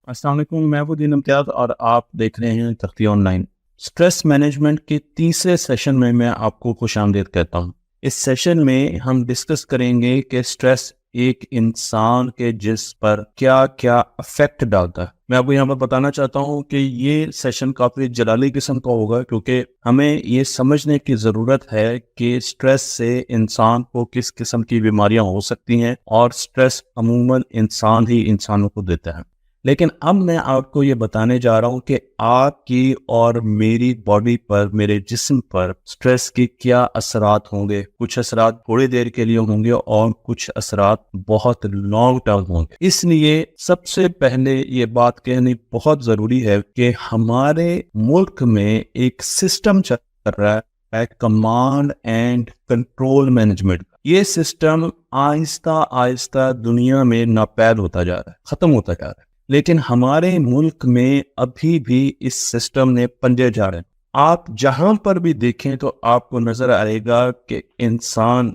अस्सलाम वालेकुम, मैं वदीन इम्तियाज़ और आप देख रहे हैं तख्ती ऑनलाइन। स्ट्रेस मैनेजमेंट के तीसरे सेशन में मैं आपको खुशामदीद कहता हूँ। इस सेशन में हम डिस्कस करेंगे कि स्ट्रेस एक इंसान के जिस्म पर क्या क्या अफेक्ट डालता है। मैं आपको यहाँ पर बताना चाहता हूँ कि ये सेशन काफ़ी जलाली किस्म का होगा, क्योंकि हमें ये समझने की ज़रूरत है कि स्ट्रेस से इंसान को किस किस्म की बीमारियाँ हो सकती हैं और स्ट्रेस अमूमन इंसान ही इंसानों को देता है। लेकिन अब मैं आपको ये बताने जा रहा हूँ कि आपकी और मेरी बॉडी पर, मेरे जिस्म पर स्ट्रेस के क्या असरात होंगे। कुछ असरात थोड़ी देर के लिए होंगे और कुछ असरात बहुत लॉन्ग टर्म होंगे। इसलिए सबसे पहले ये बात कहनी बहुत ज़रूरी है कि हमारे मुल्क में एक सिस्टम चल रहा है, कमांड एंड कंट्रोल मैनेजमेंट। ये सिस्टम आहिस्ता आहिस्ता दुनिया में नापैद होता जा रहा है, ख़त्म होता जा रहा है। लेकिन हमारे मुल्क में अभी भी इस सिस्टम ने पंजे झाड़े। आप जहां पर भी देखें तो आपको नजर आएगा कि इंसान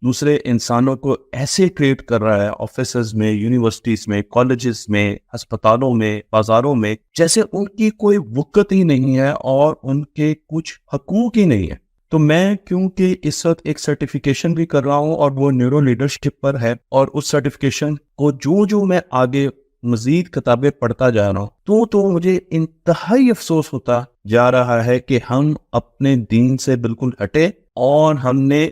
दूसरे इंसानों को ऐसे ट्रीट कर रहा है, ऑफिसेज में, यूनिवर्सिटीज में, कॉलेजेस में, अस्पतालों में, बाजारों में, जैसे उनकी कोई वक़्त ही नहीं है और उनके कुछ हकूक ही नहीं है। तो मैं क्योंकि इस वक्त एक सर्टिफिकेशन भी कर रहा हूँ और वो न्यूरो लीडरशिप पर है, और उस सर्टिफिकेशन को जो मैं आगे मजीद किताबें पढ़ता जा रहा हूँ तो मुझे इंतहाई अफसोस होता जा रहा है कि हम अपने दीन से बिल्कुल हटे और हमने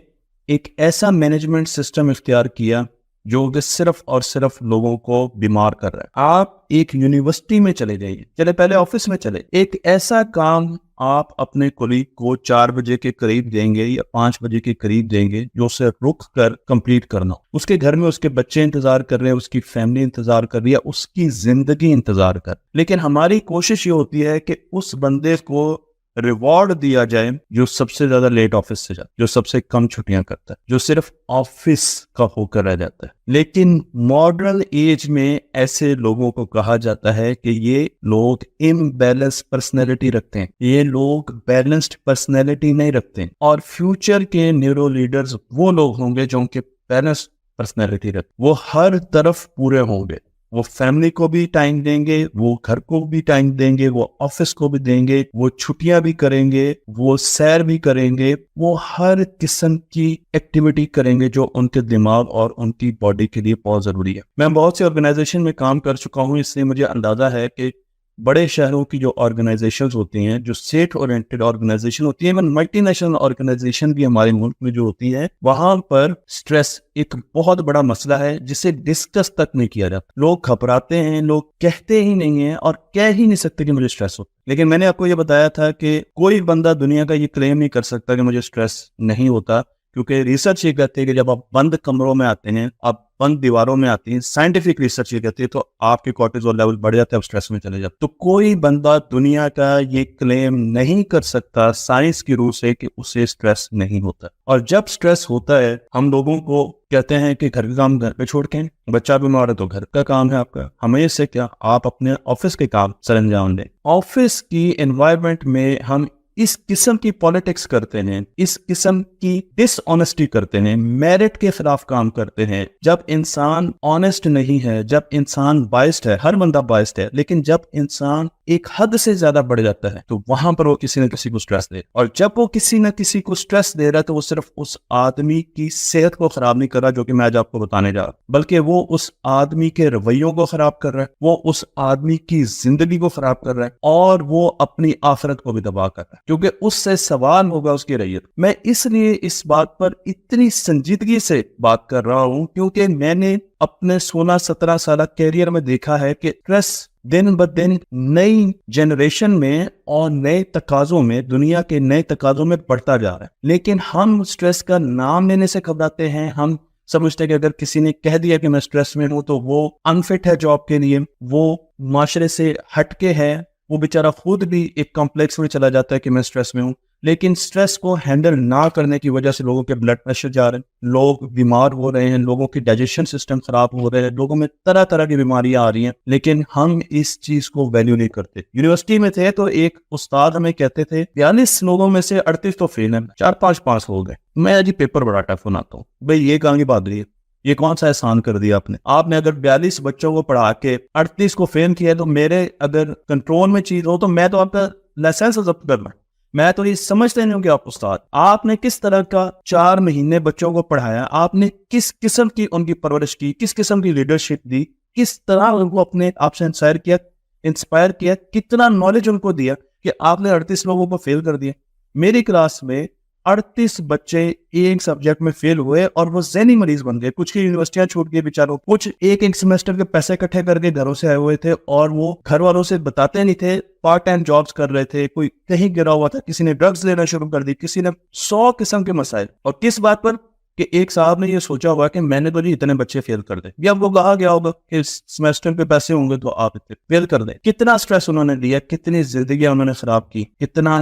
एक ऐसा मैनेजमेंट सिस्टम इख्तियार किया जो कि सिर्फ और सिर्फ लोगों को बीमार कर रहा है। आप एक यूनिवर्सिटी में चले जाइए, चले पहले ऑफिस में चले, एक ऐसा काम आप अपने कोलीग को 4 बजे के करीब देंगे या 5 बजे के करीब देंगे जो उसे रुक कर कंप्लीट करना। उसके घर में उसके बच्चे इंतजार कर रहे हैं, उसकी फैमिली इंतजार कर रही है, उसकी जिंदगी इंतजार कर। लेकिन हमारी कोशिश ये होती है कि उस बंदे को रिवॉर्ड दिया जाए जो सबसे ज्यादा लेट ऑफिस से जाता है, जो सबसे कम छुट्टियां करता है, जो सिर्फ ऑफिस का होकर रह जाता है। लेकिन मॉडर्न एज में ऐसे लोगों को कहा जाता है कि ये लोग इम्बैलेंस पर्सनैलिटी रखते हैं, ये लोग बैलेंस्ड पर्सनैलिटी नहीं रखते हैं। और फ्यूचर के न्यूरो लीडर्स वो लोग होंगे जो उनके बैलेंस पर्सनैलिटी रखते, वो हर तरफ पूरे होंगे। वो फैमिली को भी टाइम देंगे, वो घर को भी टाइम देंगे, वो ऑफिस को भी देंगे, वो छुट्टियां भी करेंगे, वो सैर भी करेंगे, वो हर किस्म की एक्टिविटी करेंगे जो उनके दिमाग और उनकी बॉडी के लिए बहुत जरूरी है। मैं बहुत सी ऑर्गेनाइजेशन में काम कर चुका हूँ, इसलिए मुझे अंदाजा है कि बड़े शहरों की जो ऑर्गेनाइजेशंस होती हैं, जो स्टेट ओरिएंटेड ऑर्गेनाइजेशन होती है, इवन मल्टीनेशनल ऑर्गेनाइजेशन भी हमारे मुल्क में जो होती है, वहां पर स्ट्रेस एक बहुत बड़ा मसला है जिसे डिस्कस तक नहीं किया जाता। लोग घबराते हैं, लोग कहते ही नहीं है और कह ही नहीं सकते कि मुझे स्ट्रेस हो। लेकिन मैंने आपको ये बताया था कि कोई बंदा दुनिया का ये क्लेम नहीं कर सकता कि मुझे स्ट्रेस नहीं होता, क्योंकि रिसर्च ये कहती है कि जब आप बंद कमरों में आते हैं, आप बंद दीवारों में आती हैं, साइंटिफिक रिसर्च ये कहती है, तो आपके कॉर्टिसोल लेवल बढ़ जाते हैं, आप स्ट्रेस में चले जाते। तो कोई बंदा दुनिया का ये क्लेम नहीं कर सकता साइंस की रूह से कि उसे स्ट्रेस नहीं होता। और जब स्ट्रेस होता है, हम लोगों को कहते हैं कि घर का काम घर पे छोड़ के, बच्चा बीमार है तो घर का काम है आपका, हमें इससे क्या, आप अपने ऑफिस के काम सरंजाम दें। ऑफिस की एनवायरनमेंट में हम इस किस्म की पॉलिटिक्स करते हैं, इस किस्म की डिसऑनेस्टी करते हैं, मेरिट के खिलाफ काम करते हैं। जब इंसान ऑनेस्ट नहीं है, जब इंसान बाइस्ड है, हर बंदा बाइस्ड है, लेकिन जब इंसान एक हद से ज्यादा बढ़ जाता है तो वहां पर वो किसी न किसी को स्ट्रेस दे, और जब वो किसी न किसी को स्ट्रेस दे रहा है तो वो सिर्फ उस आदमी की सेहत को खराब नहीं कर रहा, जो कि मैं आज आपको बताने जा रहा, बल्कि वो उस आदमी के रवैयों को खराब कर रहा है, वो उस आदमी की जिंदगी को खराब कर रहा है, और वो अपनी आखिरत को भी तबाह कर रहा है, क्योंकि उससे सवाल होगा उसकी रैयत। मैं इसलिए इस बात पर इतनी संजीदगी से बात कर रहा हूं क्योंकि मैंने अपने 16-17 साल कैरियर में देखा है कि स्ट्रेस दिन ब दिन नई जनरेशन में और नए तकाजों में, दुनिया के नए तकाजों में बढ़ता जा रहा है। लेकिन हम स्ट्रेस का नाम लेने से घबराते हैं। हम समझते हैं कि अगर किसी ने कह दिया कि मैं स्ट्रेस में हूं तो वो अनफिट है जॉब के लिए, वो माशरे से हटके है, वो बेचारा खुद भी एक कॉम्प्लेक्स में चला जाता है कि मैं स्ट्रेस में हूं। लेकिन स्ट्रेस को हैंडल ना करने की वजह से लोगों के ब्लड प्रेशर जा रहे हैं, लोग बीमार हो रहे हैं, लोगों की डाइजेशन सिस्टम खराब हो रहे हैं, लोगों में तरह तरह की बीमारियां आ रही हैं। लेकिन हम इस चीज को वैल्यू नहीं करते। यूनिवर्सिटी में थे तो एक उस्ताद हमें कहते थे 42 लोगों में से 38 तो फेल है, 4-5 पास हो गए। मैं आज पेपर बड़ा टफ बनाता हूँ, भाई ये कहाँ की बात रही है। ये कौन सा एहसान कर दिया आपने? आपने अगर 42 बच्चों को पढ़ा के 38 को फेल किया, तो मेरे अगर कंट्रोल में चीज हो तो मैं तो आपका लाइसेंस जब्त करना, मैं तो ये समझते नहीं हूँ कि आप उस्ताद। आपने किस तरह का 4 महीने बच्चों को पढ़ाया, आपने किस किस्म की उनकी परवरिश की, किस किस्म की लीडरशिप दी, किस तरह उनको अपने आप से इंस्पायर किया, कितना नॉलेज उनको दिया कि आपने 38 लोगों को फेल कर दिया। मेरी क्लास में 38 बच्चे एक सब्जेक्ट में फेल हुए और वो ज़हनी मरीज बन गए। कुछ की यूनिवर्सिटियां छूट गई बेचारों, कुछ एक सेमेस्टर के पैसे इकट्ठे करके घरों से आए हुए थे और वो घर वालों से बताते नहीं थे, पार्ट टाइम जॉब्स कर रहे थे, कोई कहीं गिरा हुआ था, किसी ने ड्रग्स लेना शुरू कर दी, किसी ने 100 किस्म के मसाइल। और किस बात पर कि एक साहब ने ये सोचा हुआ कि मैंने तो नहीं इतने बच्चे फेल कर दे, या आपको कहा गया होगा कि सेमेस्टर पे पैसे होंगे तो आप फेल कर दें। कितना स्ट्रेस उन्होंने लिया, कितनी जिंदगी उन्होंने खराब की, कितना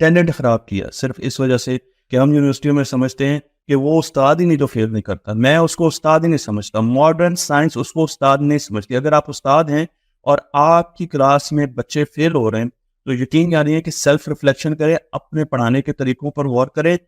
टैलेंट खराब किया, सिर्फ इस वजह से कि हम यूनिवर्सिटियों में समझते हैं कि वो उस्ताद ही नहीं तो फेल नहीं करता। मैं उसको उस्ताद ही नहीं समझता, मॉडर्न साइंस उसको उस्ताद नहीं समझती। अगर आप उस्ताद हैं और आपकी क्लास में बच्चे फेल हो रहे हैं तो यकीन जानिए कि सेल्फ रिफ्लेक्शन करें, अपने पढ़ाने के तरीकों पर गौर करें।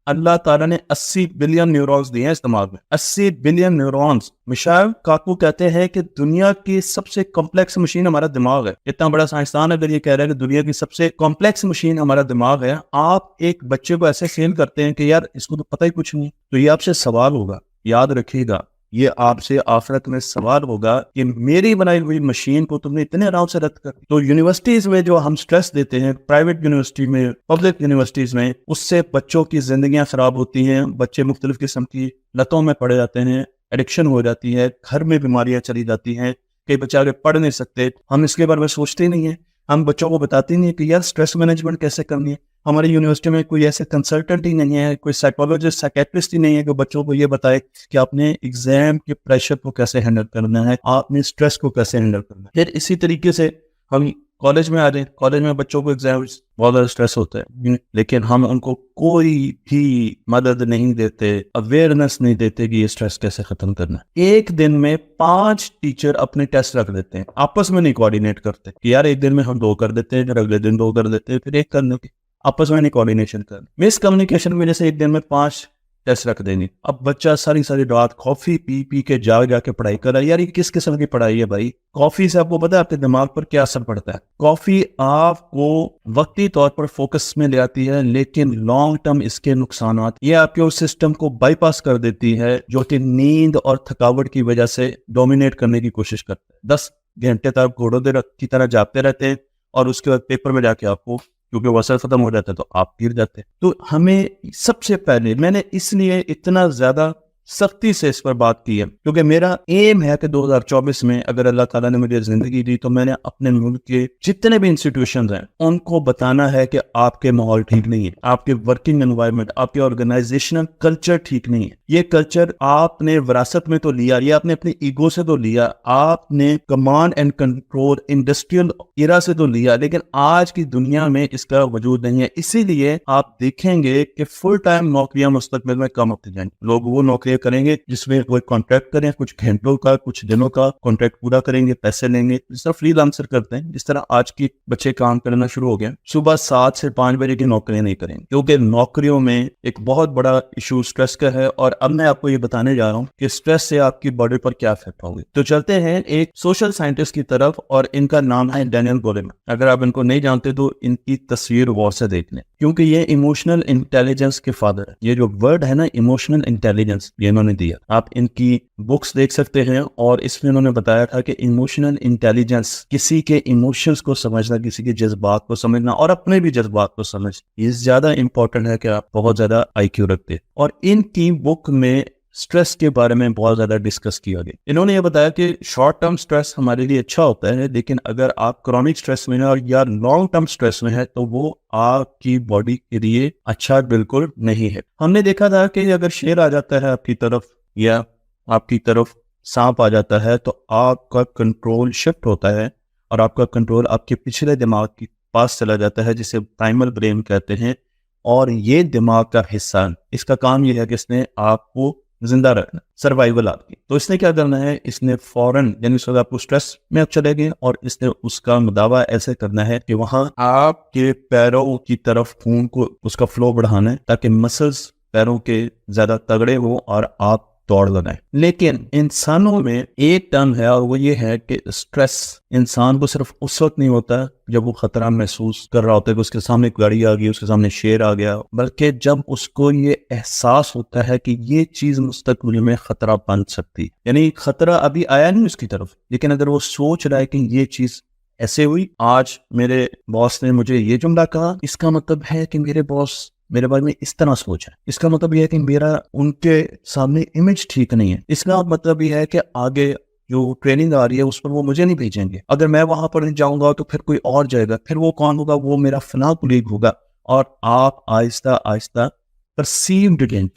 अल्लाह ताला ने 80 बिलियन न्यूरॉन्स दिए हैं इस दिमाग में, 80 बिलियन न्यूरॉन्स। मिशाइल काकू कहते हैं कि दुनिया की सबसे कॉम्प्लेक्स मशीन हमारा दिमाग है। इतना बड़ा साइंसदान अगर ये कह रहा है कि दुनिया की सबसे कॉम्प्लेक्स मशीन हमारा दिमाग है, आप एक बच्चे को ऐसे फेल करते हैं कि यार इसको तो पता ही कुछ नहीं, तो ये आपसे सवाल होगा, याद रखिएगा, ये आपसे आखिरत में सवाल होगा कि मेरी बनाई हुई मशीन को तुमने इतने आराम से रद्द कर। तो यूनिवर्सिटीज में जो हम स्ट्रेस देते हैं, प्राइवेट यूनिवर्सिटी में, पब्लिक यूनिवर्सिटीज में, उससे बच्चों की जिंदगियां खराब होती हैं, बच्चे मुख्तलिफ किस्म की लतों में पड़े जाते हैं, एडिक्शन हो जाती है, घर में बीमारियां चली जाती हैं, कई बच्चे आगे पढ़ नहीं सकते। हम इसके बारे में सोचते ही नहीं है, हम बच्चों को बताते नहीं है कि यार स्ट्रेस मैनेजमेंट कैसे करनी है। हमारी यूनिवर्सिटी में कोई ऐसे कंसल्टेंट ही नहीं है, कोई साइकोलॉजिस्ट, साइकेट्रिस्ट ही नहीं है कि बच्चों को ये बताए कि आपने एग्जाम के प्रेशर को कैसे हैंडल करना है, आपने स्ट्रेस को कैसे हैंडल करना है। फिर इसी तरीके से हम कॉलेज में आ जाए, कॉलेज में बच्चों को एग्जाम बहुत ज़्यादा स्ट्रेस होता है, लेकिन हम उनको कोई भी मदद नहीं देते, अवेयरनेस नहीं देते कि ये स्ट्रेस कैसे खत्म करना है। एक दिन में 5 टीचर अपने टेस्ट रख देते हैं, आपस में नहीं कोऑर्डिनेट करते कि यार एक दिन में हम 2 कर देते हैं, फिर अगले दिन 2 कर देते हैं, फिर 1 करने के, आपस में नहीं कोऑर्डिनेशन कर, मिस कम्युनिकेशन की वजह से एक दिन में 5 टेस्ट रख देंगे। अब बच्चा सारी रात कॉफी पी पी के जाके पढ़ाई कर रहा है। यार ये किस किस्म की पढ़ाई है भाई? कॉफी से आपको पता है आपके दिमाग पर क्या असर पड़ता है? कॉफी आपको वक्ती तौर पर फोकस में ले आती है, लेकिन लॉन्ग टर्म इसके नुकसानात, ये आपके उस सिस्टम को बाईपास कर देती है जो कि नींद और थकावट की वजह से डोमिनेट करने की कोशिश करता है। 10 घंटे तक घोड़ों की तरह जागते रहते हैं और उसके बाद पेपर में जाके आपको, क्योंकि वसल खत्म हो जाता है तो आप गिर जाते हैं। तो हमें सबसे पहले, मैंने इसलिए इतना ज्यादा सख्ती से इस पर बात की है क्योंकि मेरा एम है कि 2024 में अगर अल्लाह ताला ने मुझे जिंदगी दी तो मैंने अपने मुल्क के जितने भी इंस्टीट्यूशन हैं उनको बताना है कि आपके माहौल ठीक नहीं है, आपके वर्किंग एनवायरनमेंट, आपके ऑर्गेनाइजेशनल कल्चर ठीक नहीं है। ये कल्चर आपने विरासत में तो लिया, ये आपने अपनी ईगो से तो लिया, आपने command and control industrial era से तो लिया, लेकिन आज की दुनिया में इसका वजूद नहीं है। इसीलिए आप देखेंगे कि फुल टाइम नौकरियां मुस्तकबिल में कम होती जाएंगी। लोग वो नौकरियां करेंगे जिसमें कोई कॉन्ट्रैक्ट करें, कुछ घंटों का, कुछ दिनों का कॉन्ट्रैक्ट पूरा करेंगे, पैसे लेंगे, जिस तरह फ्रीलांसर करते हैं, जिस तरह आज की बच्चे काम करना शुरू हो गए। सुबह 7 से 5 बजे की नौकरियां नहीं करेंगे क्योंकि नौकरियों में एक बहुत बड़ा इशू स्ट्रेस का है। और अब मैं आपको ये बताने जा रहा हूँ कि स्ट्रेस से आपकी बॉडी पर क्या इफेक्ट होंगे। तो चलते हैं एक सोशल साइंटिस्ट की तरफ, और इनका नाम है डैनियल गोलेमैन। अगर आप इनको नहीं जानते तो इनकी तस्वीर गौर से देख लें, क्योंकि ये इमोशनल इंटेलिजेंस के फादर है। ये जो वर्ड है ना, इमोशनल इंटेलिजेंस, ये इन्होंने दिया। आप इनकी बुक्स देख सकते हैं और इसमें इन्होंने बताया था कि इमोशनल इंटेलिजेंस, किसी के इमोशंस को समझना, किसी के जज्बात को समझना और अपने भी जज्बात को समझ, ये ज्यादा इंपॉर्टेंट है कि आप बहुत ज्यादा IQ रखते। और इनकी बुक में स्ट्रेस के बारे में बहुत ज्यादा डिस्कस किया गया। इन्होंने ये बताया कि शॉर्ट टर्म स्ट्रेस हमारे लिए अच्छा होता है, लेकिन अगर आप क्रॉनिक स्ट्रेस में हैं और या लॉन्ग टर्म स्ट्रेस में है तो वो आपकी बॉडी के लिए अच्छा बिल्कुल नहीं है। हमने देखा था कि अगर शेर आ जाता है आपकी तरफ या आपकी तरफ सांप आ जाता है तो आपका कंट्रोल शिफ्ट होता है और आपका कंट्रोल आपके पिछले दिमाग के पास चला जाता है, जिसे प्राइमल ब्रेन कहते हैं। और ये दिमाग का हिस्सा, इसका काम ये है कि इसने आपको जिंदा रखना, सर्वाइवल आपकी। तो इसने क्या करना है, इसने फौरन, यानी उस वक्त आपको स्ट्रेस में आप चले गए और इसने उसका मुदावा ऐसे करना है कि वहां आपके पैरों की तरफ खून को, उसका फ्लो बढ़ाना है ताकि मसल्स पैरों के ज्यादा तगड़े हो और आप दौड़ लगाएं। लेकिन इंसानों में एक टर्म है और वो ये है कि स्ट्रेस इंसान को सिर्फ उस वक्त नहीं होता जब वो खतरा महसूस कर रहा होता है कि उसके सामने एक गाड़ी आ गई, उसके सामने शेर आ गया, बल्कि जब उसको ये एहसास होता है कि ये चीज मुस्तकबिल में खतरा बन सकती है। यानी खतरा अभी आया नहीं उसकी तरफ, लेकिन अगर वो सोच रहा है कि ये चीज ऐसे हुई, आज मेरे बॉस ने मुझे ये जुमला कहा, इसका मतलब है कि मेरे बॉस मेरे बारे में इस तरह सोच है, इसका मतलब यह है कि मेरा उनके सामने इमेज ठीक नहीं है, इसका मतलब यह है कि आगे जो ट्रेनिंग आ रही है उस पर वो मुझे नहीं भेजेंगे, अगर मैं वहां पर नहीं जाऊंगा तो फिर कोई और जाएगा, फिर वो कौन होगा, वो मेरा फला कुलीग होगा। और आप आहिस्ता आहिस्ता परसीव्ड डेंजर,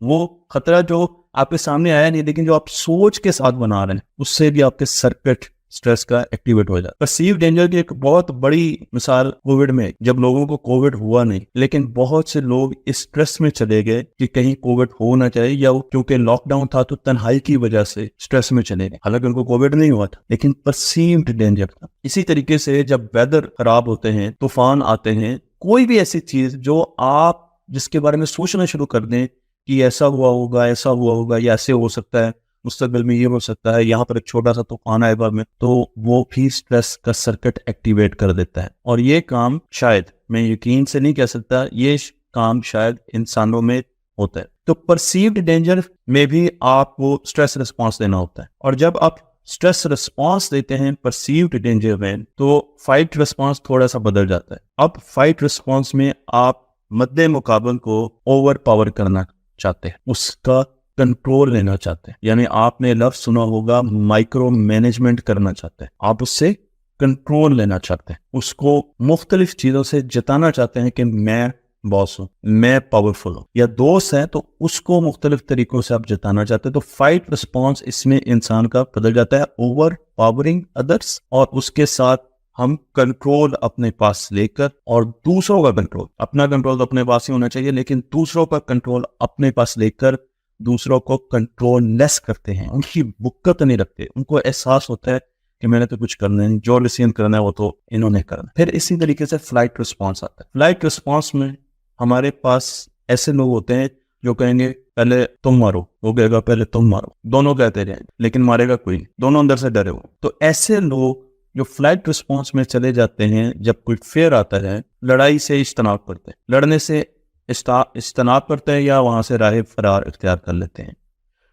वो खतरा जो आपके सामने आया नहीं लेकिन जो आप सोच के साथ बना रहे हैं, उससे भी आपके सर्किट स्ट्रेस का एक्टिवेट हो जाता है। परसीव डेंजर की एक बहुत बड़ी मिसाल कोविड में, जब लोगों को कोविड हुआ नहीं लेकिन बहुत से लोग इस स्ट्रेस में चले गए कि कहीं कोविड हो ना जाए, या क्योंकि लॉकडाउन था तो तन्हाई की वजह से स्ट्रेस में चले गए, हालांकि उनको कोविड नहीं हुआ था लेकिन परसीव्ड डेंजर था। इसी तरीके से जब वेदर खराब होते हैं, तूफान आते हैं, कोई भी ऐसी चीज जो आप जिसके बारे में सोचना शुरू कर दें कि ऐसा हुआ होगा, ऐसा हुआ होगा, या ऐसे हो सकता है, मुस्तकबिल में ये हो सकता है, यहाँ पर एक छोटा सा तूफान आएगा में, तो वो भी स्ट्रेस का सर्किट एक्टिवेट कर देता है। और ये काम शायद, मैं यकीन से नहीं कह सकता, ये काम शायद इंसानों में होता है। तो परसीव्ड डेंजर में भी आपको स्ट्रेस रिस्पॉन्स देना होता है, और जब आप स्ट्रेस रिस्पॉन्स देते हैं परसीव्ड डेंजर में, तो फाइट रिस्पॉन्स थोड़ा सा बदल जाता है। अब फाइट रिस्पॉन्स में आप मद्दे मुकाबल को ओवर पावर करना चाहते हैं, उसका कंट्रोल लेना चाहते हैं। यानी आपने लफ्ज सुना होगा माइक्रो मैनेजमेंट करना चाहते हैं, आप उससे कंट्रोल लेना चाहते हैं, उसको मुख्तलिफ चीजों से जताना चाहते हैं कि मैं बॉस हूं, मैं पावरफुल हूं, या दोस्त है तो उसको मुख्तलिफ तरीकों से आप जताना चाहते हैं। तो फाइट रिस्पॉन्स इसमें इंसान का बदल जाता है ओवर पावरिंग अदर्स, और उसके साथ हम कंट्रोल अपने पास लेकर, और दूसरों का कंट्रोल, अपना कंट्रोल तो अपने पास ही होना चाहिए लेकिन दूसरों का कंट्रोल अपने पास लेकर दूसरों को कंट्रोल लेस करते हैं, उनकी बुक्कत नहीं रखते, उनको एहसास होता है कि मैंने तो कुछ करना नहीं, जो डिसीजन करना है वो तो इन्होंने करना। फिर इसी तरीके से फ्लाइट रिस्पॉन्स आता है। फ्लाइट रिस्पॉन्स में हमारे पास ऐसे लोग होते हैं जो कहेंगे पहले तुम मारो, वो कहेगा पहले तुम मारो, दोनों कहते रहेंगे लेकिन मारेगा कोई नहीं, दोनों अंदर से डरे हुए। तो ऐसे लोग जो फ्लाइट रिस्पॉन्स में चले जाते हैं, जब कोई फेयर आता है, लड़ाई से इज्तनाब करते हैं, लड़ने से इज्तनाब करते हैं या वहां से राह फरार इख्तियार कर लेते हैं।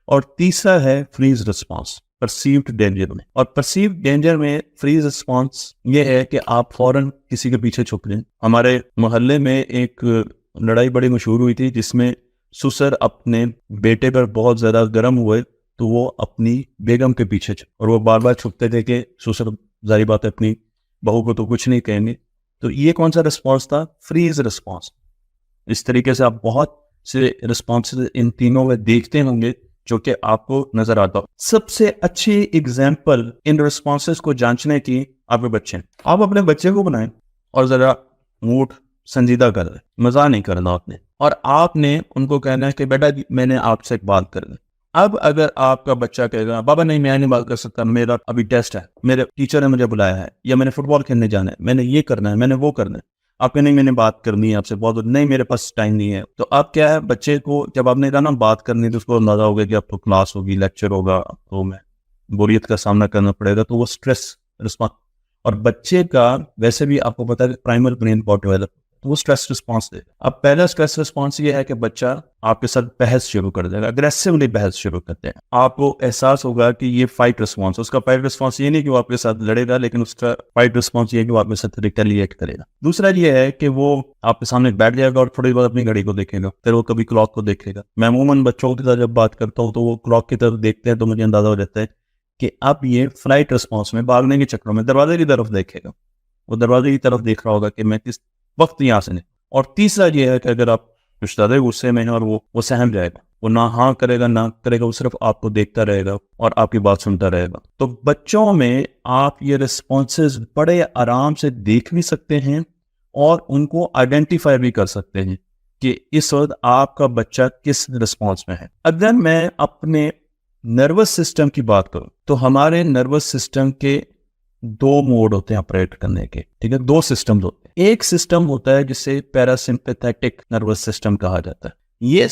और तीसरा है फ्रीज रिस्पॉन्स परसीव्ड डेंजर में। और परसीव्ड डेंजर में फ्रीज रिस्पॉन्स ये है कि आप फौरन किसी के पीछे छुप लें। हमारे मोहल्ले में एक लड़ाई बड़ी मशहूर हुई थी जिसमें ससुर अपने बेटे पर बहुत ज्यादा गर्म हुए तो वो अपनी बेगम के पीछे और वो बार बार छुपते थे कि ससुर जारी बात है अपनी बहू को तो कुछ नहीं कहेंगे। तो ये कौन सा रिस्पॉन्स था? Freeze response. इस तरीके से आप बहुत से रिस्पॉन्स इन तीनों में देखते होंगे जो कि आपको नजर आता हो। सबसे अच्छी एग्जाम्पल इन रिस्पॉन्सेस को जांचने की आपके बच्चे हैं। आप अपने बच्चे को बनाएं और जरा मूड संजीदा कर रहे, मजा नहीं करना आपने, और आपने उनको कहना है कि बेटा मैंने आपसे एक बात करनी। अब अगर आपका बच्चा कहेगा बाबा नहीं मैं नहीं बात कर सकता, मेरा अभी टेस्ट है, मेरे टीचर ने मुझे बुलाया है, या मैंने फुटबॉल खेलने जाना है, मैंने ये करना है, मैंने वो करना है, आपके नहीं मैंने बात करनी है आपसे बहुत, नहीं मेरे पास टाइम नहीं है। तो अब क्या है, बच्चे को जब आपने कहा ना बात करनी तो उसको अंदाजा होगा कि अब तो क्लास होगी, लेक्चर होगा, तो मैं बोरियत का सामना करना पड़ेगा, तो वो स्ट्रेस रिस्पॉन्स। और बच्चे का वैसे भी आपको पता है प्राइमरी ब्रेन बहुत डेवलप, तो वो स्ट्रेस रिस्पॉन्स दे। अब पहला स्ट्रेस रिस्पॉन्स ये है कि बच्चा आपके साथ बहस शुरू कर देगा, अग्रेसिवली बहस शुरू करते हैं। आपको एहसास होगा कि ये फाइट रिस्पॉन्स, उसका फाइट रिस्पॉन्स ये नहीं कि वो आपके साथ लड़ेगा, लेकिन उसका फाइट रिस्पॉन्स ये है कि वो आपके साथ रिटेलिएट करेगा। दूसरा ये है कि वो आपके सामने बैठ जाएगा और थोड़ी बहुत अपनी घड़ी को देखेगा, फिर वो कभी क्लॉक को देखेगा। मैं अमूमन बच्चों के साथ जब बात करता हूँ तो वो क्लॉक की तरफ देखते हैं तो मुझे अंदाजा हो जाता है कि अब ये फ्लाइट रिस्पॉन्स में भागने के चक्कर में दरवाजे की तरफ देखेगा, वो दरवाजे की तरफ देख रहा होगा कि मैं किस वक्त यहाँ से नहीं। और तीसरा ये है कि अगर आप कुछ ज्यादा गुस्से में हैं और वो सहम जाएगा, वो ना हाँ करेगा ना करेगा, वो सिर्फ आपको देखता रहेगा और आपकी बात सुनता रहेगा। तो बच्चों में आप ये रिस्पॉन्सेज बड़े आराम से देख भी सकते हैं और उनको आइडेंटिफाई भी कर सकते हैं कि इस वक्त आपका बच्चा किस रिस्पॉन्स में है। अगर मैं अपने नर्वस सिस्टम की बात करूं तो हमारे नर्वस सिस्टम के दो मोड होते हैं ऑपरेट करने के, ठीक है, दो सिस्टम्स होते हैं। एक सिस्टम होता है जिसे पैरासिम्पैथेटिक नर्वस सिस्टम कहा जाता है। ये